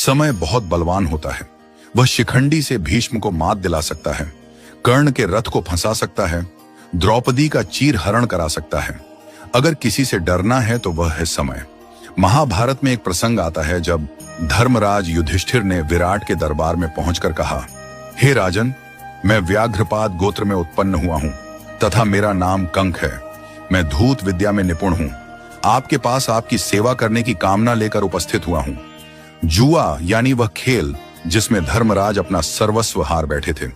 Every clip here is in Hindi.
समय बहुत बलवान होता है। वह शिखंडी से भीष्म को मात दिला सकता है, कर्ण के रथ को फंसा सकता है, द्रौपदी का चीर हरण करा सकता है। अगर किसी से डरना है तो वह है समय। महाभारत में एक प्रसंग आता है जब धर्मराज युधिष्ठिर ने विराट के दरबार में पहुंचकर कहा, हे राजन, मैं व्याघ्रपाद गोत्र में उत्पन्न हुआ हूं तथा मेरा नाम कंक है। मैं धूत विद्या में निपुण हूं। आपके पास आपकी सेवा करने की कामना लेकर उपस्थित हुआ हूं। जुआ यानी वह खेल जिसमें धर्मराज अपना सर्वस्व हार बैठे थे,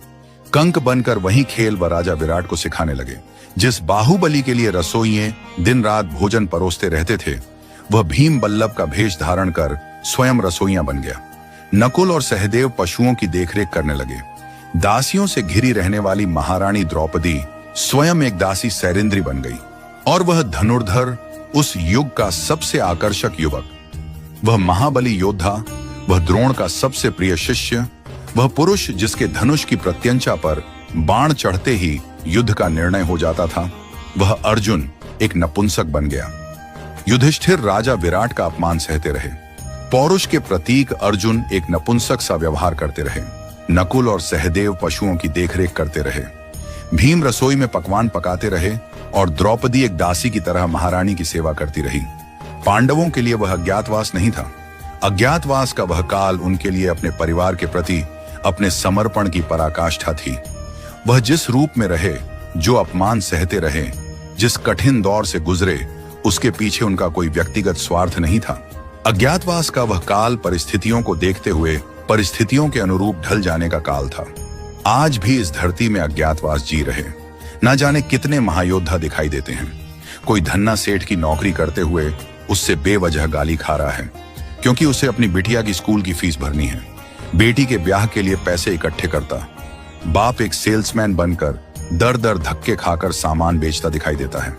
कंक बनकर वही खेल वह राजा विराट को सिखाने लगे। जिस बाहुबली के लिए रसोइये दिन रात भोजन परोसते रहते थे, वह भीम बल्लभ का भेष धारण कर स्वयं रसोइया बन गया। नकुल और सहदेव पशुओं की देखरेख करने लगे। दासियों से घिरी रहने वाली महारानी द्रौपदी स्वयं एक दासी सैरिंद्री बन गई और वह धनुर्धर, उस युग का सबसे आकर्षक युवक, वह महाबली योद्धा, वह द्रोण का सबसे प्रिय शिष्य, वह पुरुष जिसके धनुष की प्रत्यंचा पर बाण चढ़ते ही युद्ध का निर्णय हो जाता था, वह अर्जुन एक नपुंसक बन गया। युधिष्ठिर राजा विराट का अपमान सहते रहे। पौरुष के प्रतीक अर्जुन एक नपुंसक सा व्यवहार करते रहे। नकुल और सहदेव पशुओं की देखरेख करते रहे। भीम रसोई में पकवान पकाते रहे और द्रौपदी एक दासी की तरह महारानी की सेवा करती रही। पांडवों के लिए वह अज्ञातवास नहीं था। अज्ञातवास का वह काल उनके लिए अपने परिवार के प्रति अपने समर्पण की पराकाष्ठा थी। वह जिस रूप में रहे, जो अपमान सहते रहे, जिस कठिन दौर से गुजरे, उसके पीछे उनका कोई व्यक्तिगत स्वार्थ नहीं था। अज्ञातवास का वह काल परिस्थितियों को देखते हुए परिस्थितियों के अनुरूप ढल जाने का काल था। आज भी इस धरती में अज्ञातवास जी रहे। न जाने कितने महायोद्धा दिखाई देते हैं। कोई धन्ना सेठ की नौकरी करते हुए उससे बेवजह गाली खा रहा है क्योंकि उसे अपनी बिटिया की स्कूल की फीस भरनी है। बेटी के ब्याह के लिए पैसे इकट्ठे करता। बाप एक सेल्समैन बनकर दर दर धक्के खाकर सामान बेचता दिखाई देता है।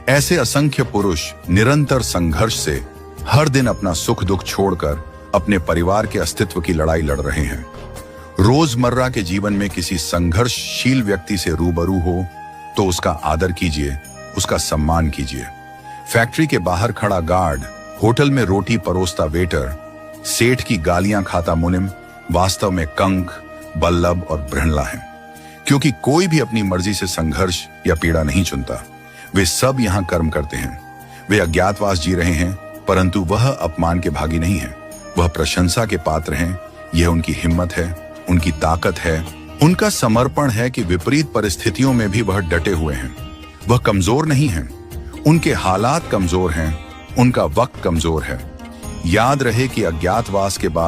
ऐसे असंख्य पुरुष निरंतर संघर्ष से हर दिन अपना सुख दुख छोड़कर अपने परिवार के अस्तित्व की लड़ाई लड़ रहे हैं। रोजमर्रा के जीवन में किसी संघर्षशील व्यक्ति से रूबरू हो तो उसका आदर कीजिए, उसका सम्मान कीजिए। फैक्ट्री के बाहर खड़ा गार्ड, होटल में रोटी परोसता वेटर, सेठ की गालियां खाता मुनिम वास्तव में कंक, बल्लभ और बृहणला है। क्योंकि कोई भी अपनी मर्जी से संघर्ष या पीड़ा नहीं चुनता। वे सब यहां कर्म करते हैं। वे अज्ञातवास जी रहे हैं, परंतु वह अपमान के भागी नहीं है। वह प्रशंसा के पात्र हैं। यह उनकी हिम्मत है, उनकी ताकत है, उनका समर्पण है कि विपरीत परिस्थितियों में भी वह डटे हुए हैं। वह कमजोर नहीं हैं। उनके हालात कमजोर हैं, उनका वक्त कमजोर है। याद रहे कि अज्ञातवास के बाद